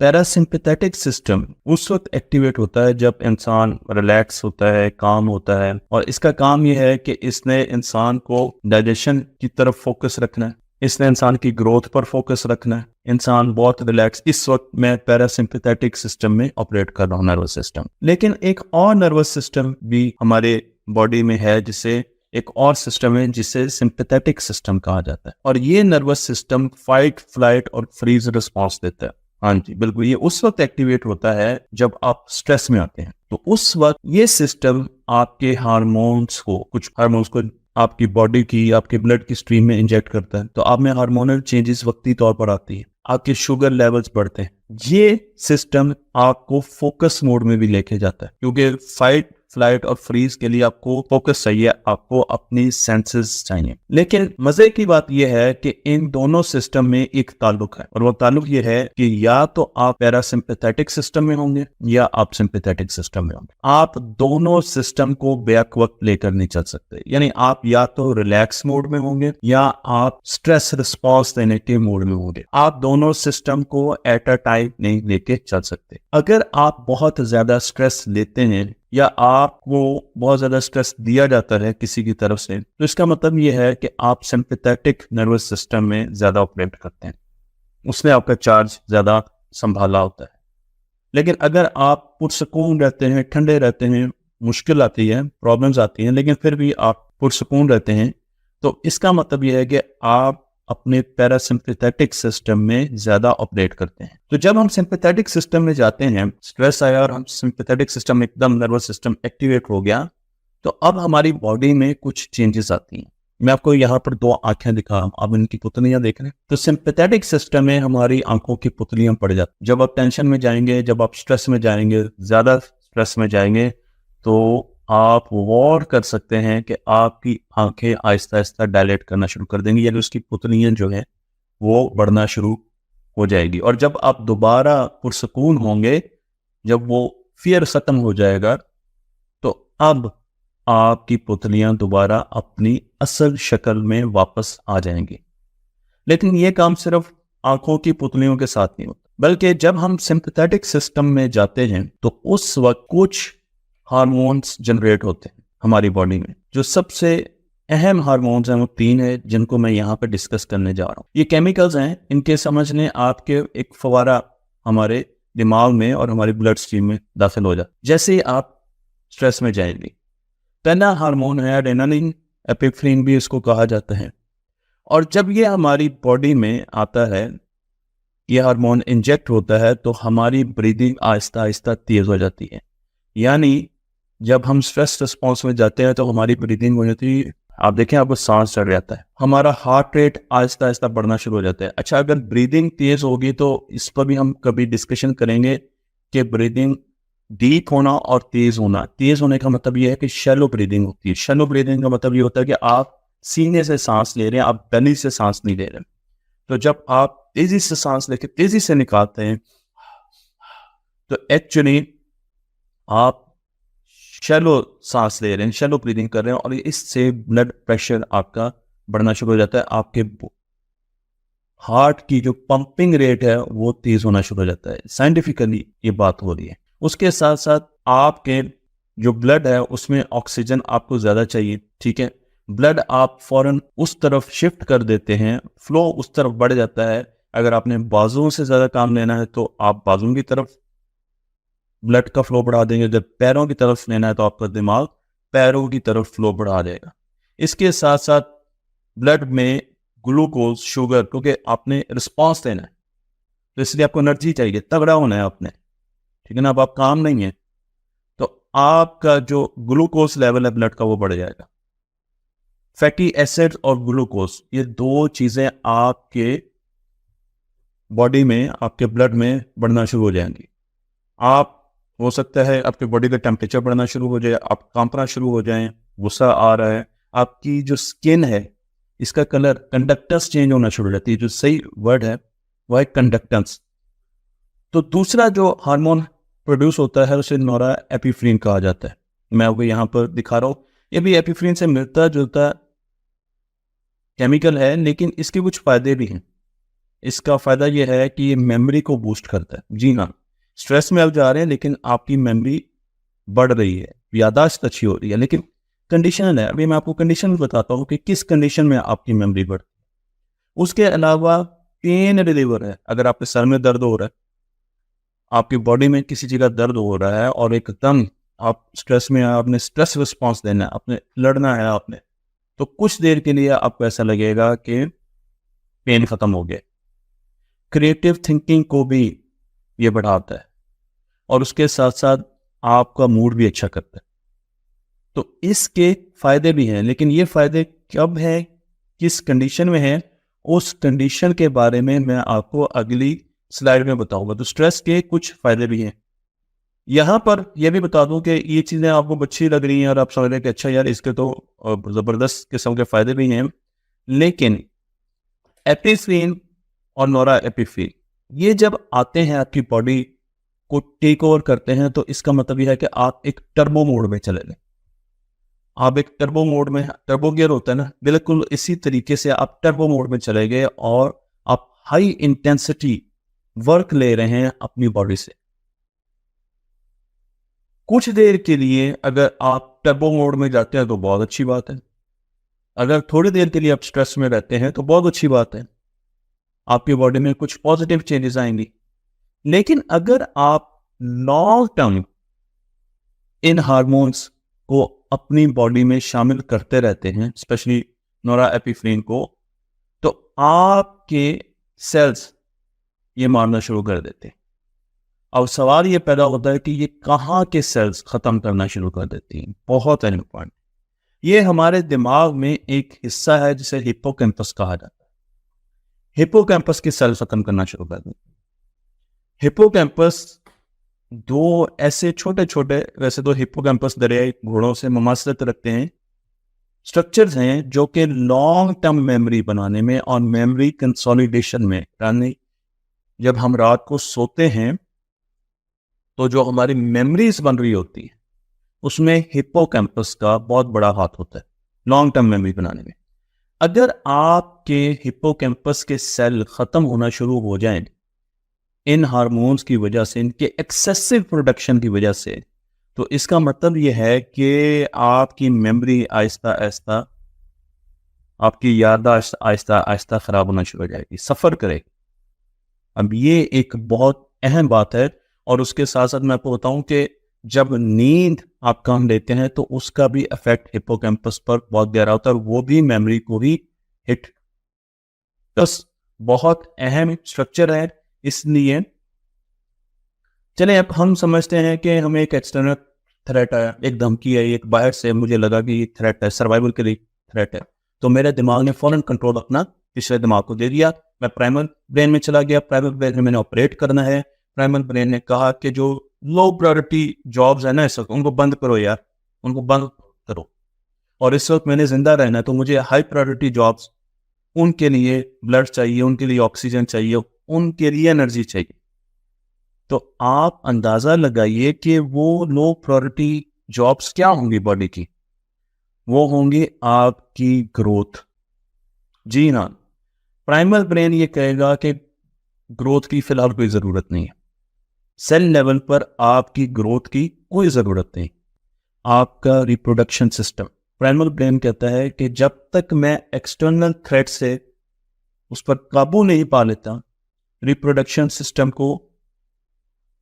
पैरासिम्पैथेटिक सिस्टम उस वक्त एक्टिवेट होता है जब इंसान रिलैक्स होता है, काम होता है, और इसका काम यह है कि इसने इंसान को डाइजेशन की तरफ फोकस रखना है, इसने इंसान की ग्रोथ पर फोकस रखना है। इंसान बहुत रिलैक्स, इस वक्त मैं पैरासिम्पैथेटिक सिस्टम में ऑपरेट कर रहा हूँ, नर्वस सिस्टम। लेकिन एक और नर्वस सिस्टम भी हमारे बॉडी में है, जिसे एक और सिस्टम है जिसे सिंपैथेटिक सिस्टम कहा जाता है, और ये नर्वस सिस्टम फाइट, फ्लाइट और फ्रीज रिस्पॉन्स देता है। हाँ जी, बिल्कुल, ये उस वक्त एक्टिवेट होता है जब आप स्ट्रेस में आते हैं। तो उस वक्त ये सिस्टम आपके हार्मोन्स को, कुछ हार्मोन्स को आपकी बॉडी की, आपके ब्लड की स्ट्रीम में इंजेक्ट करता है, तो आप में हार्मोनल चेंजेस वक्ती तौर पर आती है, आपके शुगर लेवल्स बढ़ते हैं। ये सिस्टम आपको फोकस मोड में भी लेके जाता है, क्योंकि फाइट, फ्लाइट और फ्रीज के लिए आपको फोकस चाहिए, आपको अपनी सेंसेस चाहिए। लेकिन मजे की बात यह है कि इन दोनों सिस्टम में एक ताल्लुक है, और वो ताल्लुक ये है कि या तो आप पैरासिम्पैथेटिक सिस्टम में होंगे या आप सिंपैथेटिक सिस्टम में होंगे। आप दोनों सिस्टम को बैक वक्त लेकर नहीं चल सकते, यानी आप या तो रिलैक्स मोड में होंगे या आप स्ट्रेस रिस्पॉन्स देने के मोड में होंगे। आप दोनों सिस्टम को एट अ टाइम नहीं लेके चल सकते। अगर आप बहुत ज्यादा स्ट्रेस लेते हैं या आपको बहुत ज्यादा स्ट्रेस दिया जाता है किसी की तरफ से, तो इसका मतलब यह है कि आप सिंपैथेटिक नर्वस सिस्टम में ज्यादा ऑपरेट करते हैं, उसने आपका चार्ज ज्यादा संभाला होता है। लेकिन अगर आप पुरसुकून रहते हैं, ठंडे रहते हैं, मुश्किल आती है, प्रॉब्लम्स आती हैं, लेकिन फिर भी आप पुरसुकून रहते हैं, तो इसका मतलब यह है कि आप अपने पैरासिम्पैथेटिक सिस्टम में ज्यादा ऑपरेट करते हैं। तो जब हम सिंपैथेटिक सिस्टम में जाते हैं, स्ट्रेस आया और हम सिंपैथेटिक सिस्टम, एकदम नर्वस सिस्टम एक्टिवेट हो गया, तो अब हमारी बॉडी में कुछ चेंजेस आती हैं। मैं आपको यहाँ पर दो आंखें दिखा रहा हूँ, आप इनकी पुतलियां देख रहे हैं। तो सिंपैथेटिक सिस्टम में हमारी आंखों की पुतलियां पड़ जाती। जब आप टेंशन में जाएंगे, जब आप स्ट्रेस में जाएंगे, ज्यादा स्ट्रेस में जाएंगे, तो आप गौर कर सकते हैं कि आपकी आंखें आहिस्ता आहिस्ता डायलेट करना शुरू कर देंगी, यानी उसकी पुतलियां जो है वो बढ़ना शुरू हो जाएगी। और जब आप दोबारा पुरसुकून होंगे, जब वो फियर खत्म हो जाएगा, तो अब आपकी पुतलियां दोबारा अपनी असल शक्ल में वापस आ जाएंगी। लेकिन ये काम सिर्फ आंखों की पुतलियों के साथ नहीं होता, बल्कि जब हम सिंपैथेटिक सिस्टम में जाते हैं तो उस वक्त कुछ हार्मोन्स जनरेट होते हैं हमारी बॉडी में। जो सबसे अहम हार्मोन्स हैं वो 3 है, जिनको मैं यहाँ पे डिस्कस करने जा रहा हूँ। ये केमिकल्स हैं, इनके समझने आपके एक फवारा हमारे दिमाग में और हमारी ब्लड स्ट्रीम में दाखिल हो जाता है जैसे ही आप स्ट्रेस में जाएंगे। पहला हार्मोन है एड्रेनालिन, एपिफ्रीन भी इसको कहा जाता है। और जब ये हमारी बॉडी में आता है, ये हार्मोन इंजेक्ट होता है, तो हमारी ब्रीदिंग आहिस्ता आहिस्ता तेज हो जाती है। यानी जब हम स्ट्रेस रिस्पॉन्स में जाते हैं तो हमारी ब्रीदिंग हो जाती है, आप देखें आपको सांस चढ़ जाता है, हमारा हार्ट रेट आहिस्ता आहिस्ता बढ़ना शुरू हो जाता है। अच्छा, अगर ब्रीदिंग तेज होगी तो इस पर भी हम कभी डिस्कशन करेंगे कि ब्रीदिंग डीप होना और तेज होना। तेज होने का मतलब यह है कि शैलो ब्रीदिंग होती है। शैलो ब्रीदिंग का मतलब ये होता है कि आप सीने से सांस ले रहे हैं, आप बेली से सांस नहीं ले रहे। तो जब आप तेजी से सांस लेके तेजी से निकालते हैं तो एक्चुअली आप शैलो सांस ले रहे हैं, शैलो ब्रीदिंग कर रहे हैं, और इससे ब्लड प्रेशर आपका बढ़ना शुरू हो जाता है। आपके हार्ट की जो पंपिंग रेट है वो तेज होना शुरू हो जाता है। साइंटिफिकली ये बात हो रही है। उसके साथ साथ आपके जो ब्लड है उसमें ऑक्सीजन आपको ज्यादा चाहिए, ठीक है। ब्लड आप फौरन उस तरफ शिफ्ट कर देते हैं, फ्लो उस तरफ बढ़ जाता है। अगर आपने बाजुओं से ज्यादा काम लेना है तो आप बाजुओं की तरफ ब्लड का फ्लो बढ़ा देंगे, जब पैरों की तरफ लेना है तो आपका दिमाग पैरों की तरफ फ्लो बढ़ा देगा। इसके साथ साथ ब्लड में ग्लूकोज, शुगर, क्योंकि आपने रिस्पॉन्स देना है तो इसलिए आपको एनर्जी चाहिए, तगड़ा होना है आपने, ठीक है ना। अब आप काम नहीं है तो आपका जो ग्लूकोज लेवल है ब्लड का वो बढ़ जाएगा। फैटी एसिड और ग्लूकोज, ये 2 चीजें आपके बॉडी में, आपके ब्लड में बढ़ना शुरू हो जाएंगी। आप हो सकता है आपके बॉडी का टेम्परेचर बढ़ना शुरू हो जाए, आप कांपना शुरू हो जाएं, गुस्सा आ रहा है, आपकी जो स्किन है इसका कलर, कंडक्टेंस चेंज होना शुरू हो जाती है। जो सही वर्ड है वह है कंडक्टेंस। तो दूसरा जो हार्मोन प्रोड्यूस होता है उसे नोरा एपिफ्रीन कहा जाता है। मैं आपको यहाँ पर दिखा रहा हूँ, ये भी एपिफ्रीन से मिलता जुलता केमिकल है, लेकिन इसके कुछ फायदे भी हैं। इसका फायदा यह है कि ये मेमोरी को बूस्ट करता है। जी हाँ, स्ट्रेस में आप जा रहे हैं लेकिन आपकी मेमोरी बढ़ रही है, याददाश्त अच्छी हो रही है, लेकिन कंडीशन है। अभी मैं आपको कंडीशन बताता हूँ कि किस कंडीशन में आपकी मेमोरी बढ़। उसके अलावा पेन रिलीवर है। अगर आपके सर में दर्द हो रहा है, आपकी बॉडी में किसी जगह दर्द हो रहा है और एकदम आप स्ट्रेस में, आपने स्ट्रेस रिस्पॉन्स देना है, आपने लड़ना है, आपने, तो कुछ देर के लिए आपको ऐसा लगेगा कि पेन खत्म हो गया। क्रिएटिव थिंकिंग को भी ये बढ़ाता है और उसके साथ साथ आपका मूड भी अच्छा करता है। तो इसके फायदे भी हैं, लेकिन ये फायदे कब हैं, किस कंडीशन में हैं, उस कंडीशन के बारे में मैं आपको अगली स्लाइड में बताऊंगा। तो स्ट्रेस के कुछ फायदे भी हैं। यहाँ पर यह भी बता दूं कि ये चीज़ें आपको अच्छी लग रही हैं और आप समझ रहे हैं कि अच्छा यार इसके तो ज़बरदस्त किस्म के फायदे भी हैं, लेकिन एपिफ्रीन और नोरा एपिफ्रीन ये जब आते हैं आपकी बॉडी को टेक ओवर करते हैं, तो इसका मतलब यह है कि आप एक टर्बो मोड में चले गए। आप एक टर्बो मोड में, टर्बो गियर होता है ना, बिल्कुल इसी तरीके से आप टर्बो मोड में चले गए और आप हाई इंटेंसिटी वर्क ले रहे हैं अपनी बॉडी से। कुछ देर के लिए अगर आप टर्बो मोड में जाते हैं तो बहुत अच्छी बात है। अगर थोड़ी देर के लिए आप स्ट्रेस में रहते हैं तो बहुत अच्छी बात है, आपकी बॉडी में कुछ पॉजिटिव चेंजेस आएंगी। लेकिन अगर आप लॉन्ग टर्म इन हार्मोन्स को अपनी बॉडी में शामिल करते रहते हैं, स्पेशली नोरा एपिफ्रीन को, तो आपके सेल्स ये मारना शुरू कर देते हैं। अब सवाल ये पैदा होता है कि ये कहाँ के सेल्स खत्म करना शुरू कर देती हैं। बहुत इम्पोर्टेंट, ये हमारे दिमाग में एक हिस्सा है जिसे हिप्पोकैम्पस कहा जाता है। हिप्पोकैम्पस के सेल खत्म करना शुरू कर देते हैं। हिप्पोकैम्पस दो ऐसे छोटे छोटे, वैसे तो हिप्पोकैम्पस दरियाई घोड़ों से मुमासलत रखते हैं, स्ट्रक्चर्स हैं जो कि लॉन्ग टर्म मेमोरी बनाने में और मेमोरी कंसोलिडेशन में, यानी जब हम रात को सोते हैं तो जो हमारी मेमोरीज बन रही होती है उसमें हिप्पोकैम्पस का बहुत बड़ा हाथ होता है लॉन्ग टर्म मेमोरी बनाने में। अगर आपके हिप्पोकैम्पस के सेल खत्म होना शुरू हो जाएं इन हार्मोन्स की वजह से, इनके एक्सेसिव प्रोडक्शन की वजह से, तो इसका मतलब यह है कि आपकी मेमोरी आहिस्ता आहिस्ता, आपकी याददाश्त आहिस्ता आहिस्ता खराब होना शुरू हो जाएगी, सफ़र करेगी। अब ये एक बहुत अहम बात है। और उसके साथ साथ मैं आपको बताऊं कि जब नींद आप काम लेते हैं तो उसका भी इफेक्ट हिप्पोकैम्पस पर बहुत गहरा होता है और वो भी मेमोरी को भी हिट, बस बहुत अहम स्ट्रक्चर है। इसलिए चलें अब हम समझते हैं कि हमें एक एक्सटर्नल थ्रेट है, एक धमकी है, एक बाहर से मुझे लगा कि ये थ्रेट है, सर्वाइवल के लिए थ्रेट है, तो मेरे दिमाग ने फौरन कंट्रोल अपना पिछले दिमाग को दे दिया। मैं प्राइमल ब्रेन में चला गया, प्राइमल ब्रेन में मैंने ऑपरेट करना है। प्राइमल ब्रेन ने कहा कि जो लो प्रायोरिटी जॉब्स है ना इस वक्त, उनको बंद करो यार, उनको बंद करो। और इस वक्त मैंने जिंदा रहना है तो मुझे हाई प्रायोरिटी जॉब्स, उनके लिए ब्लड चाहिए, उनके लिए ऑक्सीजन चाहिए, उनके लिए एनर्जी चाहिए। तो आप अंदाजा लगाइए कि वो लो प्रायोरिटी जॉब्स क्या होंगी बॉडी की, वो होंगी आपकी ग्रोथ। जी हाँ, प्राइमल ब्रेन ये कहेगा कि ग्रोथ की फिलहाल कोई ज़रूरत नहीं है, सेल लेवल पर आपकी ग्रोथ की कोई ज़रूरत नहीं। आपका रिप्रोडक्शन सिस्टम, प्राइमल ब्रेन कहता है कि जब तक मैं एक्सटर्नल थ्रेट से उस पर काबू नहीं पा लेता, रिप्रोडक्शन सिस्टम को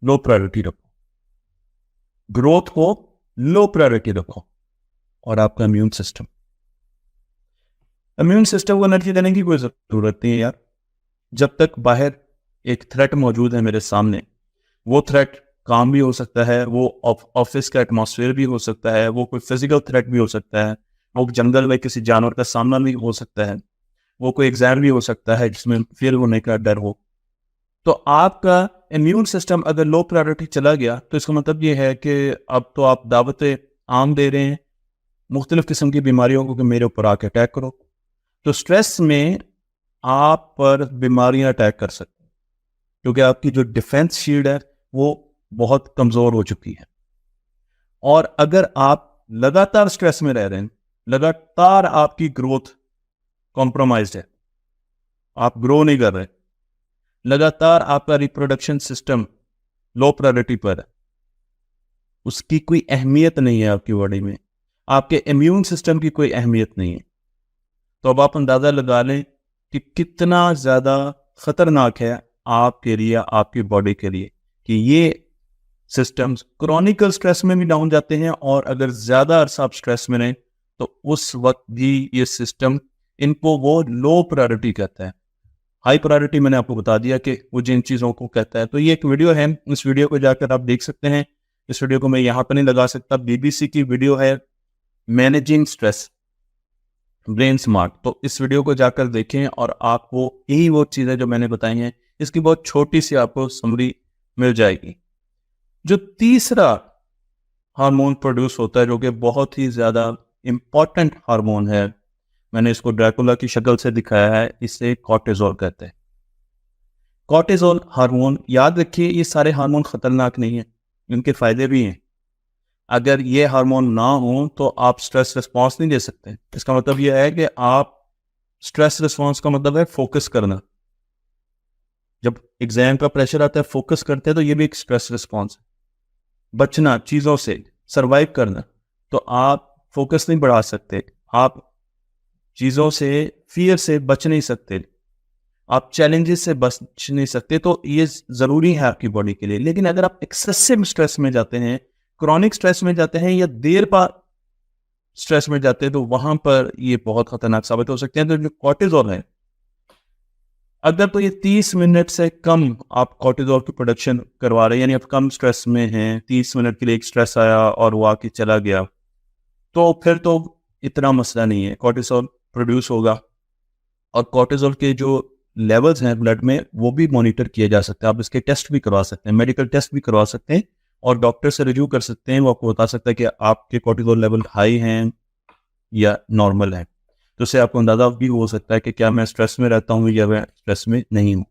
लो प्रायोरिटी रखो, ग्रोथ को लो प्रायोरिटी रखो। और आपका इम्यून सिस्टम को एनर्जी देने की कोई ज़रूरत नहीं है यार। जब तक बाहर एक थ्रेट मौजूद है मेरे सामने, वो थ्रेट काम भी हो सकता है, वो ऑफिस का एटमॉस्फेयर भी हो सकता है, वो कोई फिजिकल थ्रेट भी हो सकता है, वो जंगल में किसी जानवर का सामना भी हो सकता है, वो कोई एग्जाम भी हो सकता है जिसमें फेल होने का डर हो। तो आपका इम्यून सिस्टम अगर लो प्रायोरिटी चला गया तो इसका मतलब ये है कि अब तो आप दावतें आम दे रहे हैं मुख्तलिफ किस्म की बीमारियों को कि मेरे ऊपर आके अटैक करो। तो स्ट्रेस में आप पर बीमारियां अटैक कर सकती हैं क्योंकि आपकी जो डिफेंस शील्ड है वो बहुत कमज़ोर हो चुकी है। और अगर आप लगातार स्ट्रेस में रह रहे हैं, लगातार आपकी ग्रोथ कॉम्प्रोमाइज्ड है, आप ग्रो नहीं कर रहे, लगातार आपका रिप्रोडक्शन सिस्टम लो प्रायोरिटी पर है, उसकी कोई अहमियत नहीं है आपकी बॉडी में, आपके इम्यून सिस्टम की कोई अहमियत नहीं है, तो अब आप अंदाज़ा लगा लें कि कितना ज़्यादा ख़तरनाक है आपके लिए, आपकी बॉडी के लिए, कि ये सिस्टम्स क्रॉनिकल स्ट्रेस में भी डाउन जाते हैं, और अगर ज़्यादा अरसा आप स्ट्रेस में रहें तो उस वक्त भी ये सिस्टम, इनको वो लो प्रायोरिटी कहता है। हाई प्रायोरिटी मैंने आपको बता दिया कि वो जिन चीज़ों को कहता है। तो ये एक वीडियो है, इस वीडियो को जाकर आप देख सकते हैं। इस वीडियो को मैं यहाँ पर नहीं लगा सकता, BBC की वीडियो है, मैनेजिंग स्ट्रेस ब्रेन स्मार्ट। तो इस वीडियो को जाकर देखें और आपको यही वो चीज़ें जो मैंने बताई हैं, इसकी बहुत छोटी सी आपको समरी मिल जाएगी। जो तीसरा हार्मोन प्रोड्यूस होता है, जो कि बहुत ही ज़्यादा इम्पॉर्टेंट हार्मोन है, मैंने इसको ड्रैकुला की शक्ल से दिखाया है, इसे कॉर्टिसोल कहते हैं। कॉर्टिसोल हार्मोन, याद रखिए ये सारे हार्मोन खतरनाक नहीं है, इनके फायदे भी हैं। अगर ये हार्मोन ना हो तो आप स्ट्रेस रिस्पॉन्स नहीं दे सकते। इसका मतलब यह है कि आप, स्ट्रेस रिस्पॉन्स का मतलब है फोकस करना। जब एग्जाम का प्रेशर आता है, फोकस करते हैं, तो ये भी एक स्ट्रेस रिस्पॉन्स है। बचना चीज़ों से, सरवाइव करना, तो आप फोकस नहीं बढ़ा सकते, आप चीज़ों से, फियर से बच नहीं सकते, आप चैलेंजेस से बच नहीं सकते। तो ये ज़रूरी है आपकी बॉडी के लिए। लेकिन अगर आप एक्सेसिव स्ट्रेस में जाते हैं, क्रॉनिक स्ट्रेस में जाते हैं, या देर पार स्ट्रेस में जाते हैं, तो वहां पर ये बहुत खतरनाक साबित हो सकते हैं। तो जो कॉर्टिसोल है, अगर तो ये 30 मिनट से कम आप कॉर्टिसोल की प्रोडक्शन करवा रहे हैं, यानी आप कम स्ट्रेस में हैं, 30 मिनट के लिए एक स्ट्रेस आया और वो आके चला गया, तो फिर तो इतना मसला नहीं है, कॉर्टिसोल प्रोड्यूस होगा। और कॉर्टिसोल के जो लेवल्स हैं ब्लड में, वो भी मॉनिटर किए जा सकते हैं। आप इसके टेस्ट भी करवा सकते हैं, मेडिकल टेस्ट भी करवा सकते हैं, और डॉक्टर से रिव्यू कर सकते हैं। वो आपको बता सकता है कि आपके कॉर्टिसोल लेवल हाई हैं या नॉर्मल है। तो उससे आपको अंदाजा भी हो सकता है कि क्या मैं स्ट्रेस में रहता हूँ या मैं स्ट्रेस में नहीं हूँ।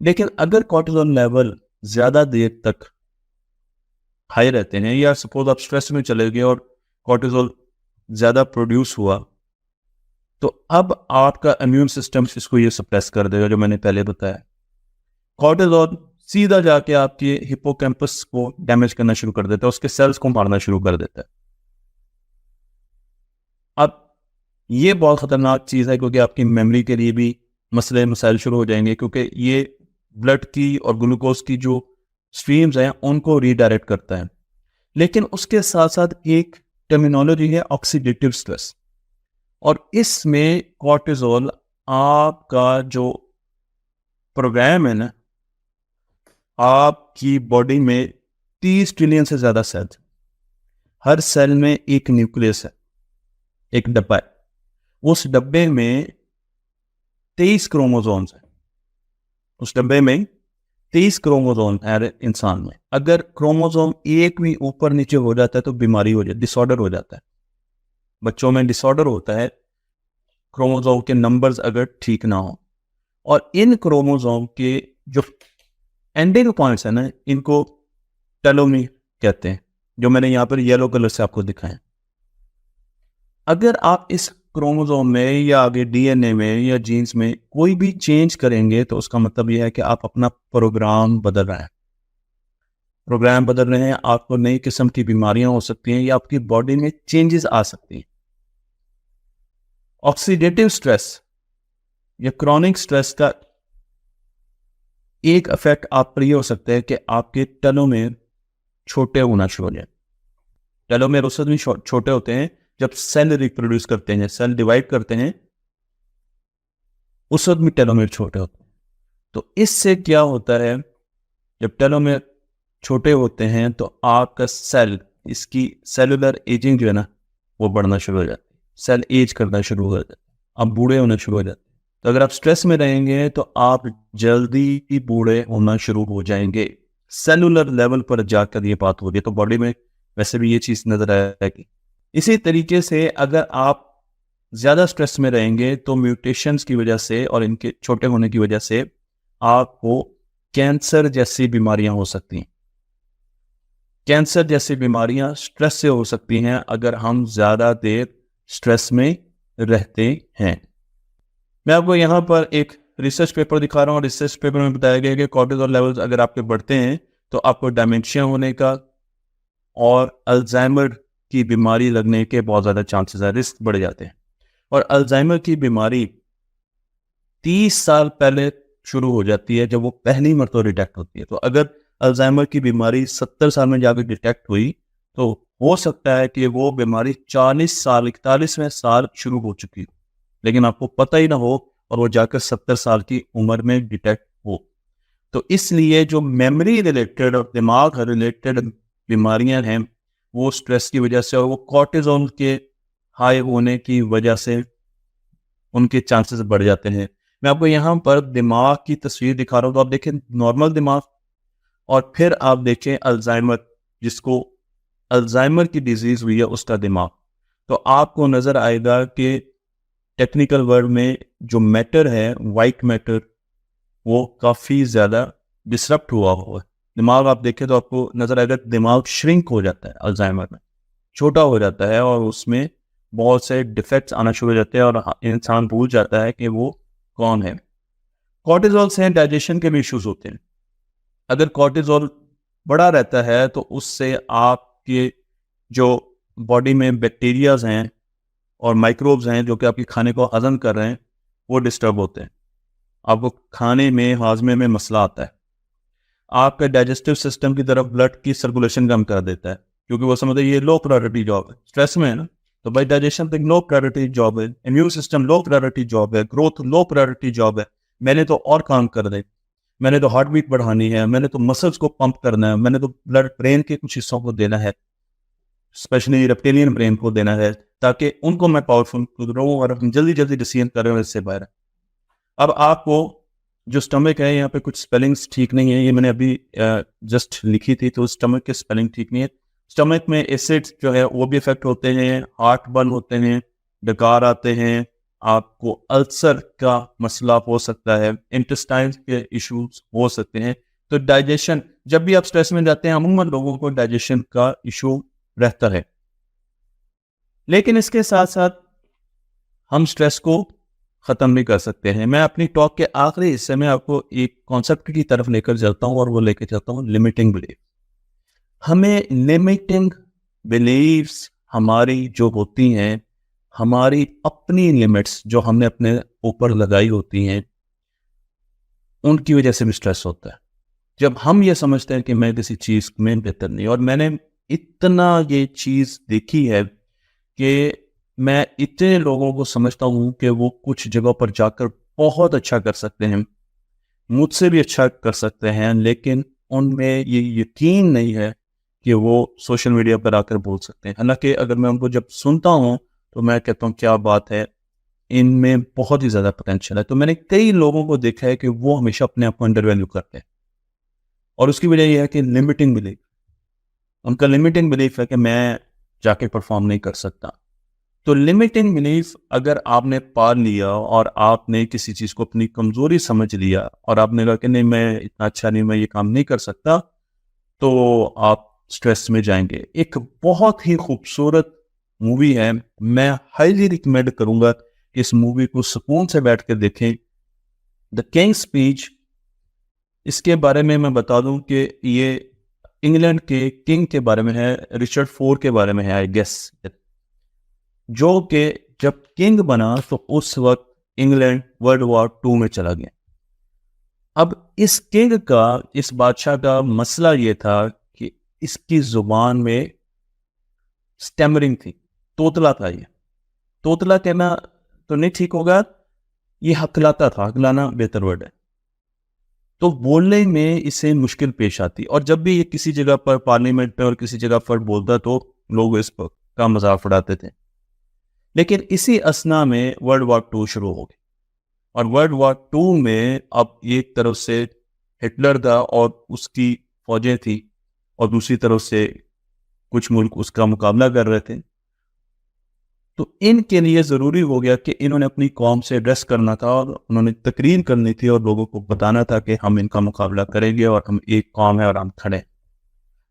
लेकिन अगर कॉर्टिसोल लेवल ज़्यादा देर तक हाई रहते हैं, या सपोज आप स्ट्रेस में चले गए और कॉर्टिसोल ज़्यादा प्रोड्यूस हुआ, तो अब आपका इम्यून सिस्टम इसको ये सप्रेस कर देगा, जो मैंने पहले बताया। कॉर्टिसोल सीधा जाके आपके हिप्पोकैम्पस को डैमेज करना शुरू कर देता है, उसके सेल्स को मारना शुरू कर देता है। अब ये बहुत खतरनाक चीज़ है, क्योंकि आपकी मेमोरी के लिए भी मसले मसाइल शुरू हो जाएंगे, क्योंकि ये ब्लड की और ग्लूकोज की जो स्ट्रीम्स हैं उनको रीडायरेक्ट करता है। लेकिन उसके साथ साथ एक टर्मिनोलॉजी है ऑक्सीडेटिव स्ट्रेस, और इसमें कॉर्टिसोल आपका जो प्रोग्राम है ना, आपकी बॉडी में 30 ट्रिलियन से ज़्यादा सेल, हर सेल में एक न्यूक्लियस है, एक डब्बा है, उस डब्बे में 23 क्रोमोसोम्स हैं। उस डब्बे में 23 क्रोमोसोम है इंसान में। अगर क्रोमोसोम एक भी ऊपर नीचे हो जाता है तो बीमारी हो जाती है, डिसऑर्डर हो जाता है। बच्चों में डिसऑर्डर होता है क्रोमोसोम के नंबर्स अगर ठीक ना हो। और इन क्रोमोसोम के जो एंडिंग पॉइंट्स है ना, इनको टेलोमीर कहते हैं, जो मैंने यहाँ पर येलो कलर से आपको दिखाया। अगर आप इस क्रोमोसोम में या आगे DNA में या जीन्स में कोई भी चेंज करेंगे, तो उसका मतलब यह है कि आप अपना प्रोग्राम बदल रहे हैं। प्रोग्राम बदल रहे हैं, आपको नई किस्म की बीमारियां हो सकती हैं, या आपकी बॉडी में चेंजेस आ सकती हैं। ऑक्सीडेटिव स्ट्रेस या क्रॉनिक स्ट्रेस का एक इफेक्ट आप पर यह हो सकता है कि आपके टेलोमेर छोटे होना शुरू हो जाए। टेलोमेर उस वक्त भी छोटे होते हैं जब सेल रिप्रोड्यूस करते हैं, सेल डिवाइड करते हैं, उस वक्त भी टेलोमेर छोटे होते हैं। तो इससे क्या होता है, जब टेलोमेर छोटे होते हैं तो आपका सेल, इसकी सेलुलर एजिंग जो है ना, वो बढ़ना शुरू हो जाती है, सेल एज करना शुरू हो जाता है, आप बूढ़े होना शुरू हो जाते हैं। तो अगर आप स्ट्रेस में रहेंगे तो आप जल्दी ही बूढ़े होना शुरू हो जाएंगे। सेलुलर लेवल पर जाकर ये बात होगी। तो बॉडी में वैसे भी ये चीज़ नजर आएगी। इसी तरीके से अगर आप ज़्यादा स्ट्रेस में रहेंगे तो म्यूटेशंस की वजह से और इनके छोटे होने की वजह से आपको कैंसर जैसी बीमारियां हो सकती हैं। कैंसर जैसी बीमारियां स्ट्रेस से हो सकती हैं अगर हम ज़्यादा देर स्ट्रेस में रहते हैं। मैं आपको यहाँ पर एक रिसर्च पेपर दिखा रहा हूँ, रिसर्च पेपर में बताया गया है कि कॉर्टिसोल लेवल्स अगर आपके बढ़ते हैं तो आपको डिमेंशिया होने का और अल्जाइमर की बीमारी लगने के बहुत ज़्यादा चांसेस है, रिस्क बढ़ जाते हैं। और अल्जाइमर की बीमारी 30 साल पहले शुरू हो जाती है जब वो पहली मरतबा डिटेक्ट होती है। तो अगर अल्जाइमर की बीमारी 70 साल में जाकर डिटेक्ट हुई तो हो सकता है कि वो बीमारी 40 साल 41वें साल शुरू हो चुकी हो, लेकिन आपको पता ही ना हो और वो जाकर 70 साल की उम्र में डिटेक्ट हो। तो इसलिए जो मेमोरी रिलेटेड और दिमाग रिलेटेड बीमारियां हैं वो स्ट्रेस की वजह से और वो कॉर्टिसोल के हाई होने की वजह से उनके चांसेस बढ़ जाते हैं। मैं आपको यहाँ पर दिमाग की तस्वीर दिखा रहा हूँ, तो आप देखें नॉर्मल दिमाग और फिर आप देखें अल्जाइमर, जिसको अल्जाइमर की डिजीज हुई है उसका दिमाग। तो आपको नजर आएगा कि टेक्निकल वर्ड में जो मैटर है, वाइट मैटर, वो काफी ज्यादा डिसरप्ट हुआ है। दिमाग आप देखें तो आपको नजर आएगा दिमाग श्रिंक हो जाता है, अल्जाइमर में छोटा हो जाता है और उसमें बहुत से डिफेक्ट्स आना शुरू हो जाते हैं और इंसान भूल जाता है कि वो कौन है। कॉर्टिसोल से डाइजेशन के भी इश्यूज होते हैं। अगर कॉर्टिसोल बड़ा रहता है तो उससे आपके जो बॉडी में बैक्टीरियाज हैं और माइक्रोब्स हैं जो कि आपके खाने को हजम कर रहे हैं वो डिस्टर्ब होते हैं। आपको खाने में हाजमे में मसला आता है। आपके डाइजेस्टिव सिस्टम की तरफ ब्लड की सर्कुलेशन कम कर देता है क्योंकि वो समझते हैं ये लो प्रायोरिटी जॉब है, स्ट्रेस में है ना, तो भाई डाइजेशन तो लो प्रायोरिटी जॉब है, immune system low priority job है, ग्रोथ लो प्रायोरिटी जॉब है। मैंने तो और काम कर दे, मैंने तो हार्ट बीट बढ़ानी है, मैंने तो मसल्स को पंप करना है, मैंने तो ब्लड ब्रेन के कुछ हिस्सों को देना है, स्पेशली रेप्टिलियन ब्रेन को देना है ताकि उनको मैं पावरफुल रहूं और जल्दी जल्दी डिसीजन करें इससे बाहर। अब आपको जो स्टमक है, यहाँ पे कुछ स्पेलिंग्स ठीक नहीं है, ये मैंने अभी जस्ट लिखी थी, तो स्टमक के स्पेलिंग ठीक नहीं है। स्टमक में एसिड जो है वो भी इफेक्ट होते हैं, हार्ट बर्न होते हैं, डकार आते हैं, आपको अल्सर का मसला हो सकता है, इंटेस्टाइन के इश्यूज हो सकते हैं। तो डाइजेशन, जब भी आप स्ट्रेस में जाते हैं अमूमन लोगों को डाइजेशन का इशू रहता है। लेकिन इसके साथ साथ हम स्ट्रेस को खत्म भी कर सकते हैं। मैं अपनी टॉक के आखिरी हिस्से में आपको एक कॉन्सेप्ट की तरफ लेकर चलता हूं और वो लेकर चलता हूं लिमिटिंग बिलीफ। हमें लिमिटिंग बिलीफ्स हमारी जो होती हैं, हमारी अपनी लिमिट्स जो हमने अपने ऊपर लगाई होती हैं, उनकी वजह से भी स्ट्रेस होता है। जब हम ये समझते हैं कि मैं किसी चीज में बेहतर नहीं, और मैंने इतना ये चीज देखी है कि मैं इतने लोगों को समझता हूं कि वो कुछ जगहों पर जाकर बहुत अच्छा कर सकते हैं, मुझसे भी अच्छा कर सकते हैं, लेकिन उनमें ये यकीन नहीं है कि वो सोशल मीडिया पर आकर बोल सकते हैं। हालांकि अगर मैं उनको जब सुनता हूं तो मैं कहता हूं क्या बात है, इनमें बहुत ही ज्यादा पोटेंशियल है। तो मैंने कई लोगों को देखा है कि वो हमेशा अपने आप को अंडर वैल्यू करते हैं और उसकी वजह यह है कि लिमिटिंग बिलीफ, उनका लिमिटिंग बिलीफ है कि मैं जाके परफॉर्म नहीं कर सकता। तो लिमिटिंग बिलीफ अगर आपने पाल लिया और आपने किसी चीज को अपनी कमजोरी समझ लिया और आपने कहा कि नहीं मैं इतना अच्छा नहीं, मैं ये काम नहीं कर सकता, तो आप स्ट्रेस में जाएंगे। एक बहुत ही खूबसूरत मूवी है, मैं हाईली रिकमेंड करूंगा कि इस मूवी को सुकून से बैठ कर देखें, द किंग स्पीच। इसके बारे में मैं बता दूं कि ये इंग्लैंड के किंग के बारे में है, रिचर्ड IV के बारे में है आई गेस, जो कि जब किंग बना तो उस वक्त इंग्लैंड वर्ल्ड वॉर 2 में चला गया। अब इस किंग का, इस बादशाह का मसला ये था कि इसकी जुबान में स्टैमरिंग थी, तोतला था। ये तोतला कहना तो नहीं ठीक होगा, ये हकलाता था, हकलाना बेहतर वर्ड है। तो बोलने में इसे मुश्किल पेश आती और जब भी ये किसी जगह पर पार्लियामेंट में और किसी जगह पर बोलता तो लोग इस पर का मजाक उड़ाते थे। लेकिन इसी असना में वर्ल्ड वॉर 2 शुरू हो गई और वर्ल्ड वॉर 2 में अब एक तरफ से हिटलर था और उसकी फौजें थी और दूसरी तरफ से कुछ मुल्क उसका मुकाबला कर रहे थे। तो इनके लिए ज़रूरी हो गया कि इन्होंने अपनी कौम से एड्रेस करना था और उन्होंने तकरीर करनी थी और लोगों को बताना था कि हम इनका मुकाबला करेंगे और हम एक कौम है और हम खड़े।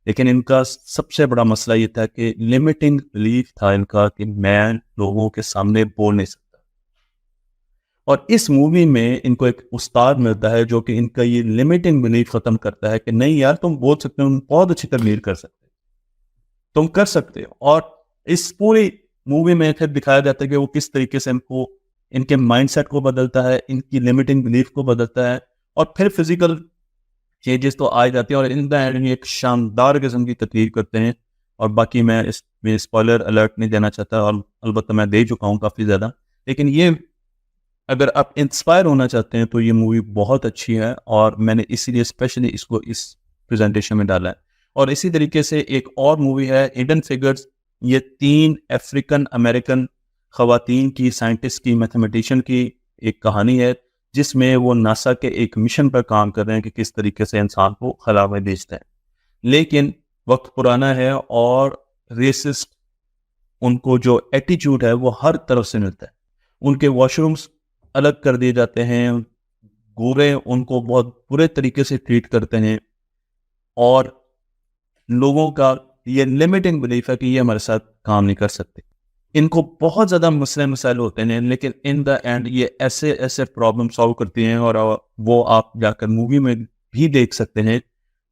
लेकिन इनका सबसे बड़ा मसला ये था कि लिमिटिंग बिलीफ था इनका कि मैं लोगों के सामने बोल नहीं सकता। और इस मूवी में इनको एक उस्ताद मिलता है जो कि इनका ये लिमिटिंग बिलीफ खत्म करता है कि नहीं यार, तुम बोल सकते हो, तुम बहुत अच्छी तकलीर कर सकते हो, तुम कर सकते हो। और इस पूरी मूवी में फिर दिखाया जाता है कि वो किस तरीके से इनको, इनके माइंडसेट को बदलता है, इनकी लिमिटिंग बिलीफ को बदलता है, और फिर फिजिकल चेंजेस तो आ जाती हैं, और इन द एंड एक शानदार किस्म की तकलीफ करते हैं। और बाकी मैं इसमें स्पॉइलर अलर्ट नहीं देना चाहता, और अलबत्ता मैं दे चुका हूँ काफ़ी ज़्यादा। लेकिन ये, अगर आप इंस्पायर होना चाहते हैं तो ये मूवी बहुत अच्छी है, और मैंने इसीलिए स्पेशली इसको इस प्रेजेंटेशन में डाला है। और इसी तरीके से एक और मूवी है हिडन फिगर्स। ये 3 अफ्रीकन अमेरिकन खवातीन की, साइंटिस्ट की, मैथमेटिशियन की एक कहानी है, जिसमें वो नासा के एक मिशन पर काम कर रहे हैं कि किस तरीके से इंसान को खला में भेजते हैं। लेकिन वक्त पुराना है, और रेसिस्ट उनको जो एटीट्यूड है वो हर तरफ से मिलता है। उनके वॉशरूम्स अलग कर दिए जाते हैं, गोरे उनको बहुत बुरे तरीके से ट्रीट करते हैं, और लोगों का ये लिमिटिंग बिलीफ है कि ये हमारे साथ काम नहीं कर सकते। इनको बहुत ज़्यादा मसले मसाइल होते हैं, लेकिन इन द एंड ये ऐसे ऐसे प्रॉब्लम सॉल्व करती हैं, और वो आप जाकर मूवी में भी देख सकते हैं।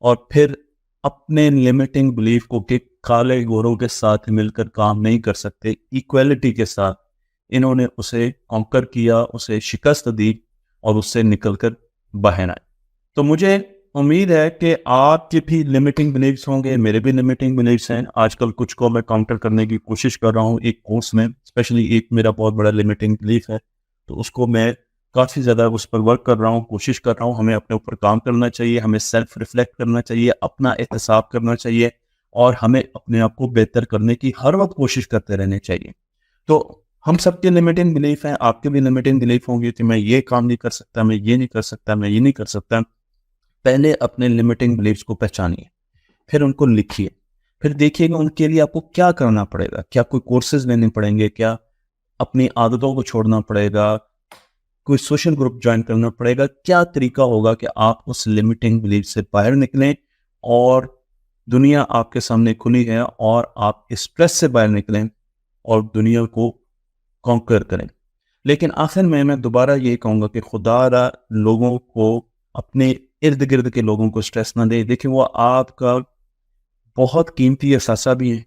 और फिर अपने लिमिटिंग बिलीफ को कि काले गोरों के साथ मिलकर काम नहीं कर सकते, इक्वलिटी के साथ इन्होंने उसे कॉन्कर किया, उसे शिकस्त दी, और उससे निकलकर बाहर आए। तो मुझे उम्मीद है कि आपके भी लिमिटिंग बिलीफ्स होंगे, मेरे भी लिमिटिंग बिलीफ्स हैं। आजकल कुछ को मैं काउंटर करने की कोशिश कर रहा हूँ एक कोर्स में, स्पेशली एक मेरा बहुत बड़ा लिमिटिंग बिलीफ है, तो उसको मैं काफ़ी ज़्यादा उस पर वर्क कर रहा हूँ, कोशिश कर रहा हूँ। हमें अपने ऊपर काम करना चाहिए, हमें सेल्फ रिफ्लेक्ट करना चाहिए, अपना एहतसाब करना चाहिए, और हमें अपने आप को बेहतर करने की हर वक्त कोशिश करते रहने चाहिए। तो हम सबके लिमिटिंग बिलीफ हैं, आपके भी लिमिटिंग बिलीफ होंगे कि मैं ये काम नहीं कर सकता, मैं ये नहीं कर सकता, मैं ये नहीं कर सकता। पहले अपने लिमिटिंग बिलीफ्स को पहचानिए, फिर उनको लिखिए, फिर देखिएगा उनके लिए आपको क्या करना पड़ेगा। क्या कोई कोर्सेज लेने पड़ेंगे, क्या अपनी आदतों को छोड़ना पड़ेगा, कोई सोशल ग्रुप ज्वाइन करना पड़ेगा, क्या तरीका होगा कि आप उस लिमिटिंग बिलीफ से बाहर निकलें, और दुनिया आपके सामने खुली है, और आप स्ट्रेस से बाहर निकलें और दुनिया को कॉन्कर करें। लेकिन आखिर में मैं दोबारा ये कहूँगा कि खुदा लोगों को, अपने इर्द गिर्द के लोगों को स्ट्रेस ना दे। देखिए, वो आपका बहुत कीमती असासा भी है,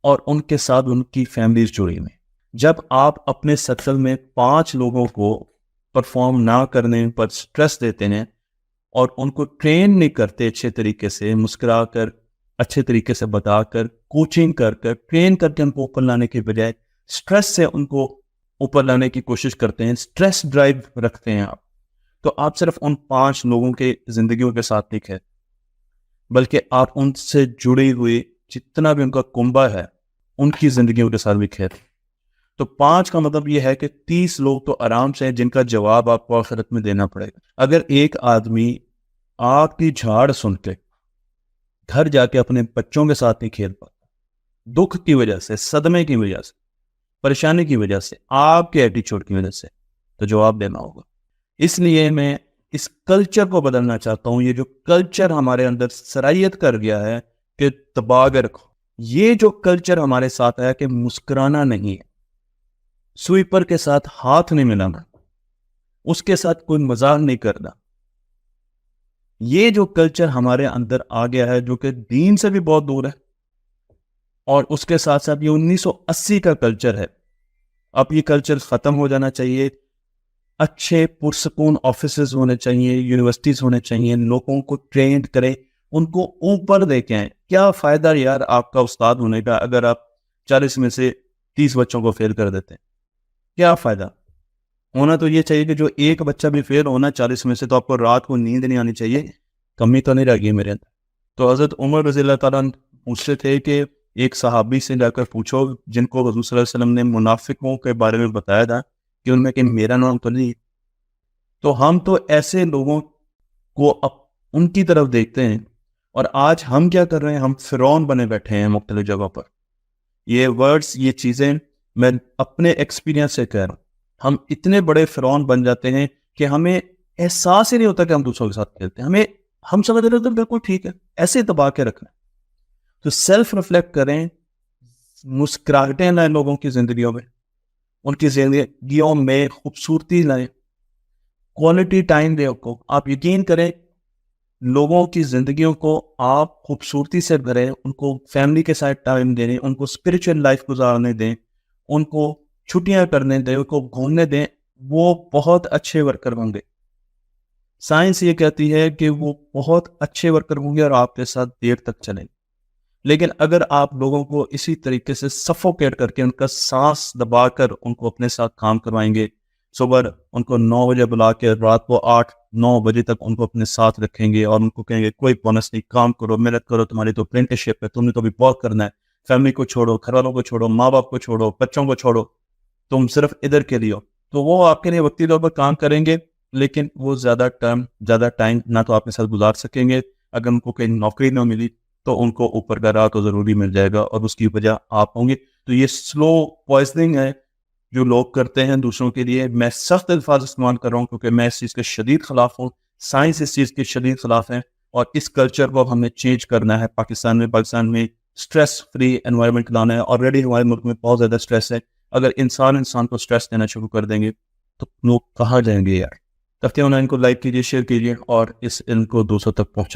और उनके साथ उनकी फैमिलीज जुड़ी हुई। जब आप अपने सर्कल में 5 लोगों को परफॉर्म ना करने पर स्ट्रेस देते हैं, और उनको ट्रेन नहीं करते अच्छे तरीके से, मुस्कुरा कर, अच्छे तरीके से बताकर, कोचिंग कर कर, ट्रेन करके उनको ऊपर लाने के बजाय स्ट्रेस से उनको ऊपर लाने की कोशिश करते हैं, स्ट्रेस ड्राइव रखते हैं आप, तो आप सिर्फ उन 5 लोगों के जिंदगियों के साथ नहीं खेल, बल्कि आप उनसे जुड़ी हुई जितना भी उनका कुंबा है, उनकी जिंदगियों के साथ भी खेल। तो 5 का मतलब ये है कि 30 लोग तो आराम से हैं, जिनका जवाब आपको आखिरत में देना पड़ेगा। अगर एक आदमी आपकी झाड़ सुन के घर जाके अपने बच्चों के साथ नहीं खेल पाता, दुख की वजह से, सदमे की वजह से, परेशानी की वजह से, आपके एटीट्यूड की वजह से, तो जवाब देना होगा। इसलिए मैं इस कल्चर को बदलना चाहता हूँ। ये जो कल्चर हमारे अंदर सरायत कर गया है कि दबा के रखो, ये जो कल्चर हमारे साथ है कि मुस्कुराना नहीं है, स्वीपर के साथ हाथ नहीं मिलाना, उसके साथ कोई मजाक नहीं करना, ये जो कल्चर हमारे अंदर आ गया है, जो कि दीन से भी बहुत दूर है, और उसके साथ साथ ये 1980 का कल्चर है। अब ये कल्चर खत्म हो जाना चाहिए। अच्छे पुरसकून ऑफिसेज होने चाहिए, यूनिवर्सिटीज होने चाहिए, लोगों को ट्रेंड करें, उनको ऊपर लेके आए। क्या फायदा यार आपका उस्ताद होने का अगर आप 40 में से 30 बच्चों को फेल कर देते हैं? क्या फायदा? होना तो ये चाहिए कि जो एक बच्चा भी फेल होना 40 में से, तो आपको रात को नींद नहीं आनी चाहिए, कमी तो नहीं रहेगी मेरे अंदर। तो हज़रत उमर रज़ी अल्लाह ताला पूछते थे कि एक सहाबी से जाकर पूछो जिनको हुज़ूर सल्लल्लाहु अलैहि वसल्लम ने मुनाफिकों के बारे में बताया था कि उनमें कि मेरा नाम तो नहीं। तो हम तो ऐसे लोगों को उनकी तरफ देखते हैं, और आज हम क्या कर रहे हैं, हम फिरौन बने बैठे हैं मुख्तलिफ जगहों पर। ये वर्ड्स, ये चीज़ें मैं अपने एक्सपीरियंस से कह रहा हूँ। हम इतने बड़े फिरौन बन जाते हैं कि हमें एहसास ही नहीं होता कि हम दूसरों के साथ खेलते हैं। हम समझ रहे हैं बिल्कुल ठीक है, ऐसे दबा के रखना। तो सेल्फ रिफ्लेक्ट करें, मुस्कुराहटें लाएं लोगों की जिंदगियों में, उनकी जिंदगियों में खूबसूरती लाएं, क्वालिटी टाइम दें उनको। आप यकीन करें, लोगों की जिंदगियों को आप खूबसूरती से भरें, उनको फैमिली के साथ टाइम दें, उनको स्पिरिचुअल लाइफ गुजारने दें, उनको छुट्टियां करने दें, उनको घूमने दें, वो बहुत अच्छे वर्कर होंगे। साइंस ये कहती है कि वो बहुत अच्छे वर्कर होंगे और आपके साथ देर तक चलेंगे। लेकिन अगर आप लोगों को इसी तरीके से सफोकेट करके, उनका सांस दबाकर उनको अपने साथ काम करवाएंगे, सुबह उनको 9 बजे बुला के रात को 8-9 बजे तक उनको अपने साथ रखेंगे और उनको कहेंगे कोई बोनस नहीं, काम करो, मेहनत करो, तुम्हारी तो अप्रेंटिसशिप है, तुमने तो अभी बहुत करना है, फैमिली को छोड़ो, घर वालों को छोड़ो, माँ बाप को छोड़ो, बच्चों को छोड़ो, तुम सिर्फ इधर के लिए हो, तो वो आपके लिए वक्ती तौर पर काम करेंगे। लेकिन वो ज़्यादा टाइम ना तो आपके साथ गुजार सकेंगे। अगर उनको कहीं नौकरी ना मिली तो उनको ऊपर का राह तो ज़रूरी मिल जाएगा और उसकी वजह आप होंगे। तो ये स्लो पॉइजनिंग है जो लोग करते हैं दूसरों के लिए। मैं सख्त अल्फाज इस्तेमाल कर रहा हूँ क्योंकि मैं इस चीज़ के शदीद खिलाफ हूँ, साइंस इस चीज़ के शदीद खिलाफ है और इस कल्चर को हमें चेंज करना है। पाकिस्तान में स्ट्रेस फ्री एनवायरनमेंट लाना है। ऑलरेडी हमारे मुल्क में बहुत ज़्यादा स्ट्रेस है। अगर इंसान को स्ट्रेस देना शुरू कर देंगे तो लोग कहाँ जाएंगे यार। तख्तियाँ ऑनलाइन को लाइक कीजिए, शेयर कीजिए और इस इल्म को दूसरों तक पहुँचा